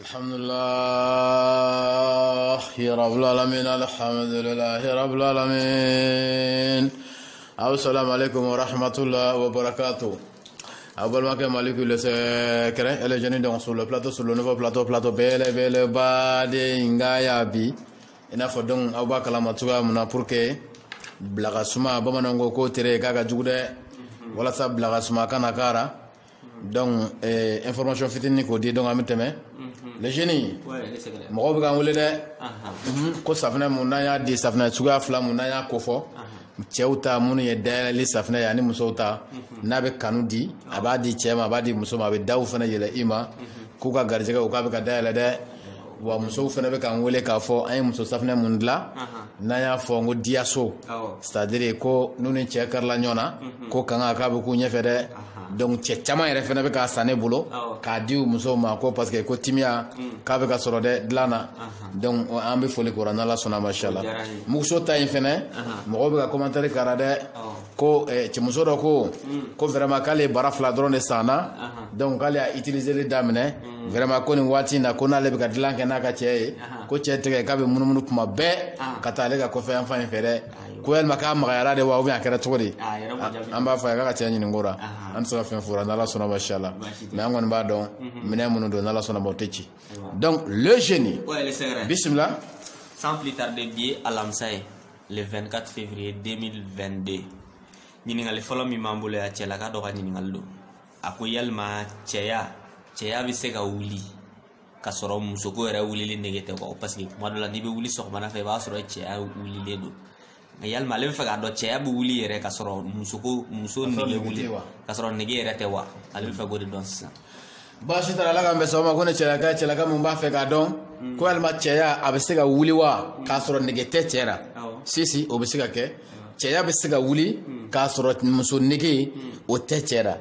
الحمد لله رب العالمين الحمد لله رب العالمين السلام عليكم ورحمة الله وبركاته. Abalma ke Malick le secret et les jeunes donc sur le plateau, sur le nouveau plateau belle bade ngaya bi ina fo donc awba kala matuga muna pour que blaga suma bamanango ko tere kaga jugude wala sa blaga suma kana kara donc information fitini ko di donc amiteme les jeunes mo ko ga wole de ko safna muna ya di safna suga fla muna ya ko fo cewta mun ye dali safna yani musota nabe kanudi abadi chema abadi musoma be daw fana yele ima ku ka garjega u ka be ka dala de wa muso fana be kan wole ka fo ay muso safna mun la na ya fo ngo diaso c'est-à-dire ko nuni che karla nyona ko kanga ka be ku nyefe de donc che chama yere fana be ka sane bulo ka diu muso ma ko parce que ko timia ka be ka soro de dlana donc ambe fole ko rana la sona machallah muso tay fene mo be ka commentaire karade ko che muso do ko vraiment kale barafla drone sana donc kale a utiliser les dames vraiment ko ni wati na ko na le be ka dlanke na ka che ko che tege ka be munumunu kuma be katale ka ko fe enfant fere ko el maka magara de wa obi akara togori amba fa ka che nyini ngora an so fa fura na la sona machallah mais angon ba don mine munu do na la sona botechi donc le génie bismillah sans plus tarder bien à l'amsaï le 24 février 2022 ñiningal folo mi mambule ya cela ka do ka ñiningal do ako yalma ceya bi se ka wuli ka soro muso ko era wuli le negete ko parce que mo do la ni be wuli so bana fe ba soro ceya wuli le do yalma le fa ka do ceya bu wuli ere ka soro muso nege wuli ka soro nege ere te wa ale fa go de don ça bashi tara la gambe so ma ko ne cela ka mun ba fe ka don ko yalma ceya abi se ka wuli wa ka soro negete cera si o be se ka ke ceya be se ka wuli ka soro muso nege o te cera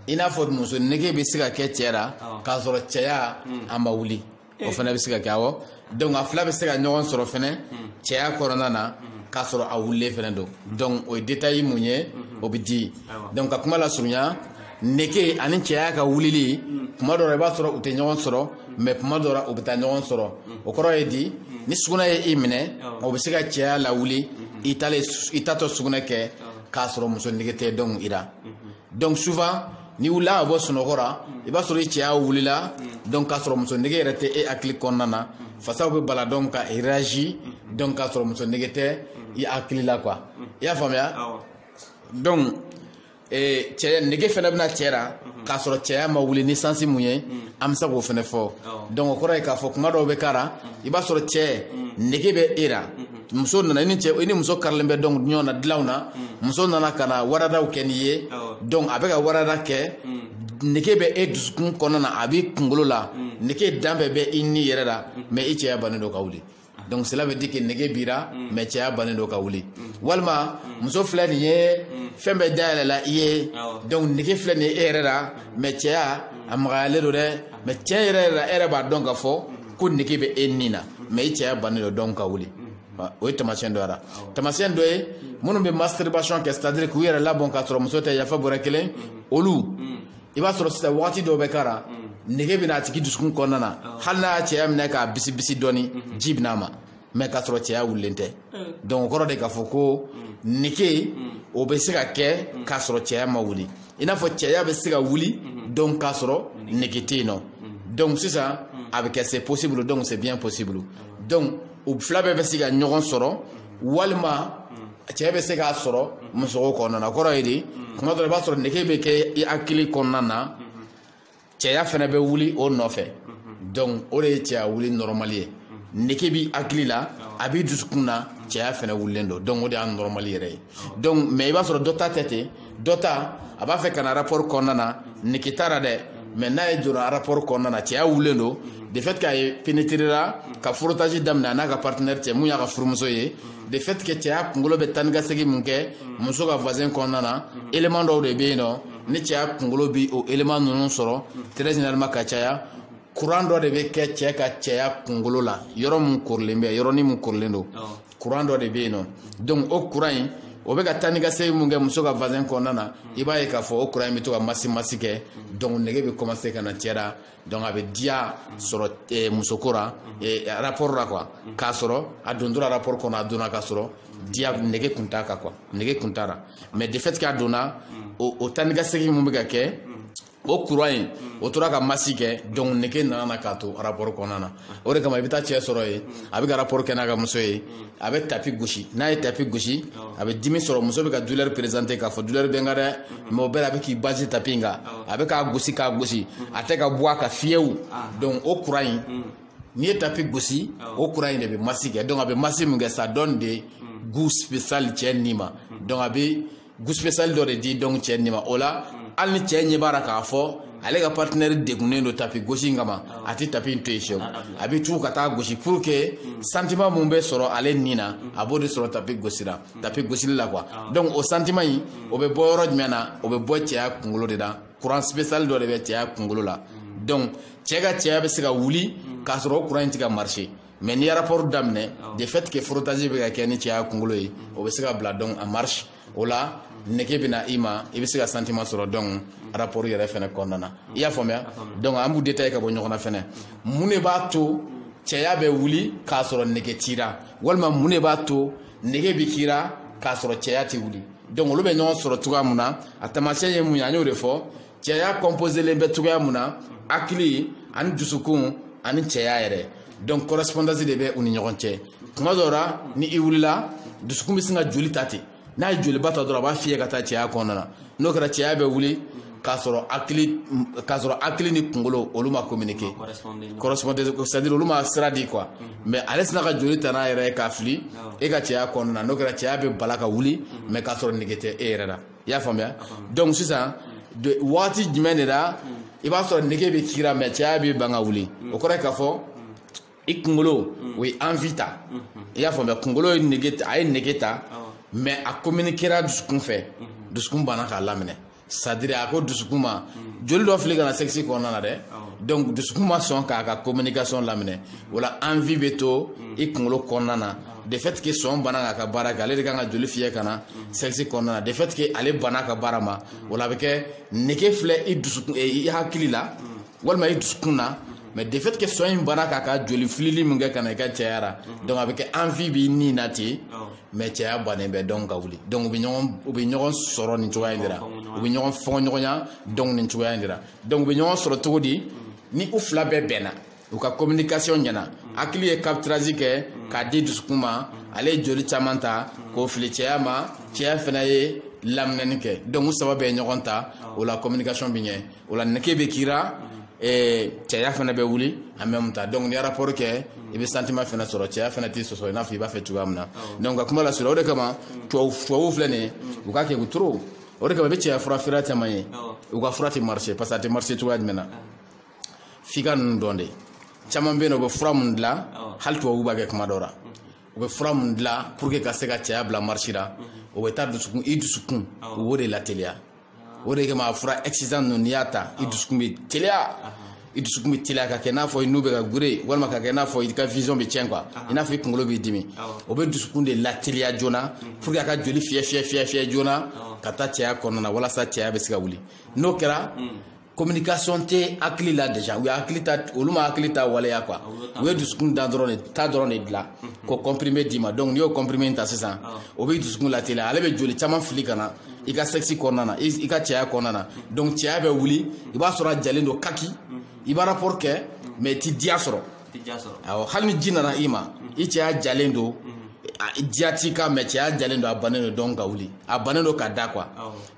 ina fo muso nege be se ka ke cera ka soro ceya amba wuli o fana be se ka ke awo donc a fla be se ka nyogon soro fene ceya korona na ka soro a wulle fene do donc o détail munye o bi di donc ka kuma la surunya nege ani ceya ka wulili kuma do ba soro o te nyogon soro mais kuma do o bi ta nyogon soro o koro e di ni suguna ye imine o be se ka ceya la wuli itato suguna ke ka soro muso nege te donc ira donc souvent ni wula bo sonokora iba soro ceya wulila donc ka soro muso nege rete e akli konnana fasa be bala donc ka réagi donc ka soro muso nege te i akli la quoi ya famia donc ceya nege fena bina cera ka soro ceya ma wuli ni sansi munye amsa ko fene fo donc ko ray ka fo kuma do be kara iba soro ce nege be era muso nana ni ce ini muso karlembe donc nyona dlawna muso nana kana warada keniye donc abeka warada ke neke be eduskun konona abi kungolo la neke dambe be inni yerada mais ice ya bane do kawuli donc cela veut dire que nege bira mais ce ya bane do kawuli walma muso flani ye fembe dale la ye donc neke flani erera mais ce ya amgale do de mais ce yerera era ba donc fo ko neke be ennina mais ice ya bane do donc kawuli o tamasien do ara tamasien do e munu be masturbation que c'est-à-dire que yera la bon ka tro muso te ya fa bora kelen olu iba soro sita wati do be kara nege bina tiki duskun konana halna ce amna ka bisi doni jibnama mais ka tro ce ya wulente donc koro de ka foko nike o be se ka ke ka soro ce ya ma wuli ina fo ce ya be se ka wuli donc ka soro negete no donc c'est ça avec c'est possible donc c'est bien possible donc o flabe be se ka nyogon soro walma ce be se ka soro muso ko nana koro yidi kuma do ba soro nege be ke i akili konana ceya fana be wuli o nɔfɛ donc o de ye ceya wuli normal ye nege bi akili la a bi dusukun na ceya fana wulilen do donc o de y'a normal yɛrɛ ye donc mais i b'a sɔrɔ dɔ ta tɛ ten dɔ ta a b'a fɛ ka na rapport kɔnɔna na nege t'a la dɛ mais n'a ye jɔra rapport kɔnɔna na ceya wulilen do de fait k'a ye pénétrer la ka frottage daminɛ a n'a ka partenaire cɛ mun y'a ka furumuso ye de fait que cɛya kunkolo bɛ taa ni ka segin mun kɛ muso ka voisin kɔnɔna na élément dɔw de bɛ yen nɔ ni cɛya kunkolo bi o élément ninnu sɔrɔ très généralement ka caya courant dɔ de bɛ kɛ cɛ ka cɛya kunkolo la yɔrɔ mun korilen bɛ yɔrɔnin mun korilen do courant dɔ de bɛ yen nɔ donc o courant in o be ka tani ka se mun kɛ muso ka vazin kɔnɔna na i b'a ye k'a fɔ o courant in bɛ to ka masi kɛ donc nege bɛ commencer ka na cɛ la donc a bɛ diya sɔrɔ muso ko ra rapport la quoi k'a sɔrɔ a don tora rapport kɔnɔ a donna k'a sɔrɔ diya nege kun t'a kan quoi nege kun t'a la mais de fait k'a donna o tani ka segin mun bɛ ka kɛ o courant in o tora ka masi kɛ donc nege nana k'a to rapport kɔnɔna na o de kama i bɛ taa cɛ sɔrɔ yen a bɛ ka rapport kɛ n'a ka muso ye a bɛ tapis gosi n'a ye tapis gosi a bɛ dimi sɔrɔ muso bɛ ka douleur présenter k'a fɔ douleur bɛ n kan dɛ mais o bɛɛ la a bɛ k'i base tapis in kan a bɛ k'a gosi a tɛ ka bɔ a kan fiyewu donc o courant in n'i ye tapis gosi o courant in de bɛ masi kɛ donc a bɛ masi min kɛ ça donne des goût spécial cɛ ni ma donc a bɛ goût spécial dɔ de di donc cɛ ni ma o la hali ni cɛ ɲɛ b'a la k'a fɔ ale ka partenaire degunnen don tapis gosi in kama a tɛ tapis in to yen fiyewu a bɛ tugu ka taa gosi pour que sentiment mun bɛ sɔrɔ ale ni na a b'o de sɔrɔ tapis gosira tapis gosili la quoi donc o sentiment in o bɛ bɔ yɔrɔ jumɛn na o bɛ bɔ cɛya kunkolo de la courant spécial dɔ de bɛ cɛya kunkolo la donc cɛ ka cɛya bɛ se ka wuli k'a sɔrɔ o courant in tɛ ka marcher mais n'i ye rapport daminɛ de fait que frottage bɛ ka kɛ ni cɛya kunkolo ye o bɛ se ka bila donc en marche o la nege bɛna i ma i bɛ se ka sentiment sɔrɔ donc rapport yɛrɛ fɛnɛ kɔnɔna na i y'a faamuya donc an b'u détailler ka bɔ ɲɔgɔn na fɛnɛ mun de b'a to cɛya bɛ wuli k'a sɔrɔ nege tira walima mun de b'a to nege bɛ kira k'a sɔrɔ cɛya tɛ wuli donc olu bɛ ɲɔgɔn sɔrɔ cogoya mun na a taamasiyɛn ye mun ye an y'o de fɔ cɛya composelen bɛ cogoya mun na hakili ani dusukun ani cɛya yɛrɛ donc correspondance de bɛ u ni ɲɔgɔn cɛ tuma dɔw la ni i wulila dusukun bɛ sin ka joli ta ten n'a ye joliba ta dɔrɔn a b'a fiyɛ ka taa cɛya kɔnɔna na n'o kɛra cɛya bɛ wuli k'a sɔrɔ hakili ni kunkolo olu ma communiquer correspondance c'est-à-dire olu ma sira di quoi mais ale sina ka joli ta n'a yɛrɛ ye k'a fili e ka cɛya kɔnɔna na n'o kɛra cɛya bɛ bala ka wuli mais k'a sɔrɔ nege tɛ e yɛrɛ la i y'a faamuya donc sisan waati jumɛn de la i b'a sɔrɔ nege bɛ kira mais cɛya bɛ ban ka wuli o kɔrɔ ye k'a fɔ i kunkolo o ye envie ta i y'a faamuya kunkolo ye nege ta mais a communiquera dusukun fɛ dusukun banna k'a laminɛ c'est-à-dire a ko dusukun ma joli dɔ fili ka na sexe kɔnɔna na dɛ donc dusukun ma sɔn k'a ka communication laminɛ o la envie bɛ to i kunkolo kɔnɔna na de fait que sɔn banna k'a ka baara kɛ ale de kan ka joli fiyɛ ka na sexe kɔnɔna na de fait que ale banna ka baara ma o la a bɛ kɛ nege filɛ i dusukun i hakili la walima i dusukun na mais de fait que sɔn in banna k'a ka joli filili min kɛ ka na i ka cɛya la donc a bɛ kɛ envie b'i ni na ten mais cɛya bannen bɛ donc ka wuli donc u bɛ ɲɔgɔn sɔrɔ nin cogoya in de la u bɛ ɲɔgɔn fɔn ɲɔgɔnya donc nin cogoya in de la donc u bɛ ɲɔgɔn sɔrɔ cogo di ni u fila bɛɛ bɛnna u ka communication ɲɛna hakili ye capturage kɛ k'a di dusukun ma ale ye joli caman ta k'o fili cɛya ma cɛya fana ye laminɛni kɛ donc u saba bɛɛ ye ɲɔgɔn ta o la communication bɛ ɲɛ o la nege bɛ kira cɛya fana bɛ wuli en même temps donc ni rapport kɛ i bɛ sentiment fana sɔrɔ cɛya fana tɛ sɔsɔ i n'a fɔ i b'a fɛ cogoya min na donc ka kuma lasurunya o de kama tubabuw filɛ nin ye u k'a kɛ u trop o de kama i bɛ cɛya fura feere caman ye u ka fura tɛ marché parce que a tɛ marché cogoya jumɛn na f'i ka ninnu dɔn de caman bɛ yen nɔ u bɛ fura mun dilan hali tubabuw b'a kɛ kuma dɔw la u bɛ fura mun dilan pour que ka se ka cɛya bila marché la o bɛ taa dusukun u b'o de lateliya o de kama a fura excitant ninnu n'i y'a ta i dusukun bɛ teliya i dusukun bɛ teliya ka kɛ n'a fɔ i n'u bɛ ka gure walima ka kɛ n'a fɔ i ka vision bɛ tiɲɛ quoi i n'a fɔ i kunkolo b'i dimi o bɛ dusukun de lateliya joona pour que a ka joli fiyɛ joona ka taa cɛya kɔnɔna na walasa cɛya bɛ se ka wuli n'o kɛra communication tɛ hakili la déjà u ye hakili ta olu ma hakili ta waleya quoi u ye dusukun da dɔrɔn de dilan ko comprimé d'i ma donc n'i y'o comprimé in ta sisan o bɛ dusukun lateliya ale bɛ joli caman fili ka na i ka sexe kɔnɔna na i ka cɛya kɔnɔna na donc cɛya bɛ wuli i b'a sɔrɔ a jalen don kaki i b'a rapport kɛ mais i ti diya sɔrɔ awɔ hali ni ji nana i ma i cɛya jalen don diya t'i kan mais cɛya jalen don a bannen don donc ka wuli a bannen don ka da quoi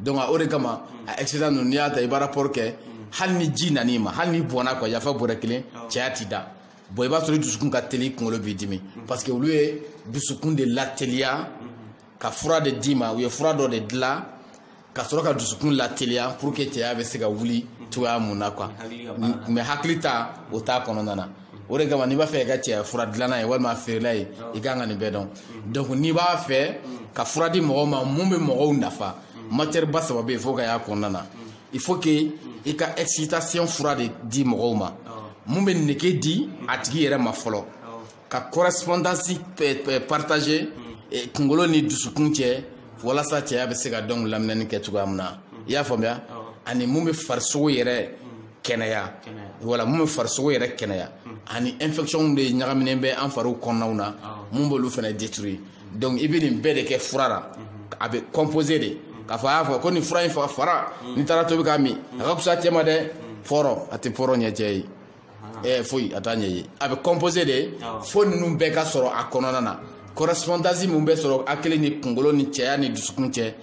donc o de kama a excitant ninnu n'i y'a ta i b'a rapport kɛ hali ni ji nana i ma hali ni bɔnna quoi yafa bɔrɛ kelen cɛya ti da bon i b'a sɔrɔ i dusukun ka teli i kunkolo b'i dimi parce que olu ye dusukun de lateliya ka fura de d'i ma u ye fura dɔ de dilan ka sɔrɔ ka dusukun lateliya pour que cɛya bɛ se ka wuli cogoya mun na quoi mais hakili ta o t'a kɔnɔna na o de kama n'i b'a fɛ i ka cɛya fura dilanna ye walima feerela ye i kan ka nin bɛɛ dɔn donc n'i b'a fɛ ka fura di mɔgɔw ma mun bɛ mɔgɔw nafa matière ba saba bɛ yen fo ka y'a kɔnɔna na il faut que i ka excitation fura de di mɔgɔw ma mun bɛ nege di a tigi yɛrɛ ma fɔlɔ ka correspondance partager kunkolo ni dusukun cɛ walasa cɛya bɛ se ka dɔn laminɛni kɛ cogoya min na i y'a faamuya ani mun bɛ farisogo yɛrɛ kɛnɛya wala mun bɛ farisogo yɛrɛ kɛnɛya ani infection de ɲagaminen bɛ an fariw kɔnɔnaw na mun b'olu fana détruire donc i bɛ nin bɛɛ de kɛ fura la a bɛ composé de k'a fɔ a y'a fɔ ko nin fura in faga fara ni taara tobi k'a min a ka fisa cɛ ma dɛ fɔrɔ a tɛ fɔrɔ ɲɛ cɛ ye foyi a t'a ɲɛ ye a bɛ composé de fo ninnu bɛɛ ka sɔrɔ a kɔnɔna na correspondance mun bɛ sɔrɔ hakili ni kunkolo ni cɛya ni dusukun cɛ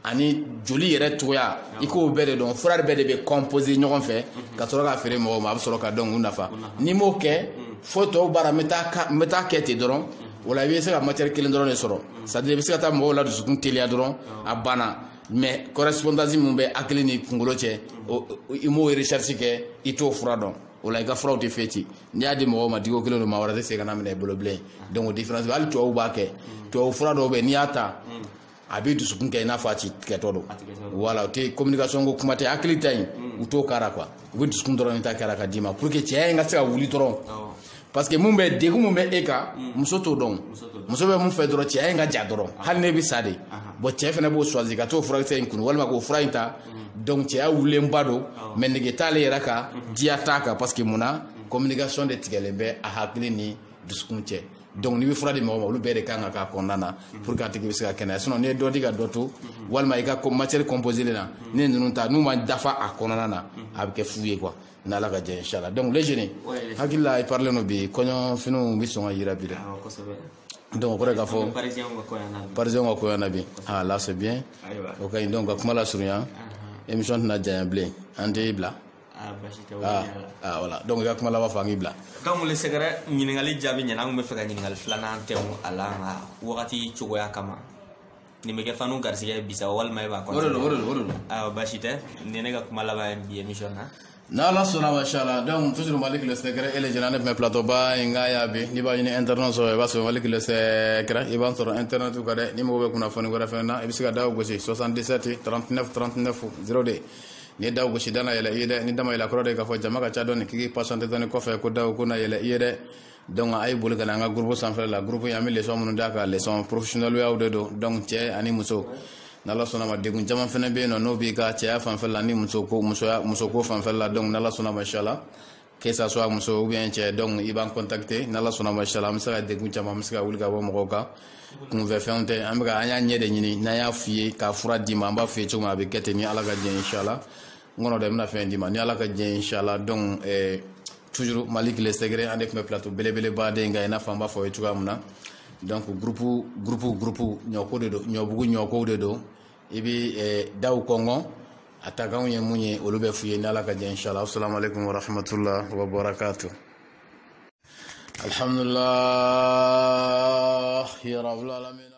ani joli yɛrɛ cogoya i k'o bɛɛ de dɔn fura bɛɛ de bɛ composé ɲɔgɔn fɛ ka sɔrɔ k'a feere mɔgɔw ma a bɛ sɔrɔ ka dɔn u nafa n'i m'o kɛ fo tɔw baara n bɛ taa kɛ ten dɔrɔn wala i bɛ se ka matière kelen dɔrɔn de sɔrɔ c'est-à-dire i bɛ se ka taa mɔgɔw la dusukun teliya dɔrɔn a banna mais correspondance mun bɛ hakili ni kunkolo cɛ i m'o recherche kɛ i t'o fura dɔn o la i ka furaw tɛ fɛ ci n'i y'a di mɔgɔw ma digo kelen don maa wɛrɛ tɛ se ka na minɛ i bolo bilen donc o différence hali tubabuw b'a kɛ tubabu fura dɔw bɛ n'i y'a ta a bɛ dusukun kɛ i n'a fɔ a ci tigɛtɔ don voilà o tɛ communication ko kuma tɛ hakili ta in u t'o kara quoi u bɛ dusukun dɔrɔn ta kɛra ka d'i ma pour que cɛya in ka se ka wuli dɔrɔn parce que mun bɛ degun mun bɛ e kan muso t'o dɔn muso bɛ mun fɛ dɔrɔn cɛya in ka ja dɔrɔn hali ne bɛ sa de bon cɛ fana b'o choisir ka t'o furakisɛ in kunu walima k'o fura in ta donc cɛya wulilenba don mais nege t'ale yɛrɛ kan diya t'a kan parce que munna communication de tigɛlen bɛ a hakili ni dusukun cɛ donc n'i bɛ fura di mɔgɔ ma olu bɛɛ de kan ka k'a kɔnɔna na pour que a tigi bɛ se ka kɛnɛya sinon n'i ye dɔ di ka dɔ to walima i ka matière composée na ni ninnu ta n'u ma dafa a kɔnɔna na a bɛ kɛ fu ye quoi n'ala ka jɛ inchallah donc les jeunes hakili la i parler no bi kɔɲɔfiniw bɛ sɔn ka yira bi dɛ donc o kɔrɔ k'a fɔ parisien ka kɔɲɔ na bi ah là c'est bien o ka ɲi donc ka kuma la surunya émission tɛna janya bilen an tɛ bila voilà donc i ka kuma laban fɔ an k'i bila donc le sɛgɛrɛ ɲininkali jaabi ɲɛna an kun bɛ fɛ ka ɲininkali filanan tɛmɛ a la nka wagati cogoya kama nin bɛ kɛ fanu garisɛgɛ bisa walima e b'a kɔnɔ o de don basi tɛ ni ne ka kuma laban bi émission na n'ala sɔnna mashallah donc toujours Malik le secret et les jeunes ne plateau ba nga ya bi ni ba ɲini internet sɔrɔ i b'a sɔrɔ Malik le secret i b'a sɔrɔ internet ka dɛ ni mɔgɔ bɛ kunnafoni wɛrɛ fɛnɛ na i bɛ se ka daw gosi 77 39 39 02 ni daw gosi dana yɛlɛ i ye dɛ ni dama yɛlɛ kɔrɔ de k'a fɔ jama ka ca dɔn ni k'i patienter dɔɔni kɔfɛ ko daw ko na yɛlɛ i ye dɛ donc a ye boli ka na an ka groupe sanfɛ la groupe in an bɛ leçon minnu d'a kan leçon professionnel yaw de don donc cɛ ani muso n'ala sɔnna ma degun caman fɛnɛ bɛ yen nɔ n'o b'i ka cɛya fanfɛ la ni muso ko fanfɛ la donc n'ala sɔnna ma inchallah que ça soit muso ou bien cɛ donc i b'an contacter n'ala sɔnna ma inchallah an bɛ se ka degun caman an bɛ se ka wuli ka bɔ mɔgɔw kan kunfɛ fɛnw tɛ an y'a ɲɛ de ɲini n'an y'a f'i ye k'a fura d'i ma an b'a f'i ye cogo min a bɛ kɛ ten ni ala ka jɛ inchallah n kɔnɔ dɛ n bɛna fɛn d'i ma ni ala ka jɛ inchallah donc toujours Malik le secret an de tun bɛ plateau belebeleba de in kan i n'a fɔ an b'a fɔ ye cogoya min na donc groupe ɲɔko de don ɲɔbugu ɲɔkow de don i bɛ daw kɔngɔ a takanw ye mun ye olu bɛ f'u ye ni ala ka jɛ inchallah assalamu alaikum wa rahmatullah wa barakatuh alhamdulillah ya rabbil alamin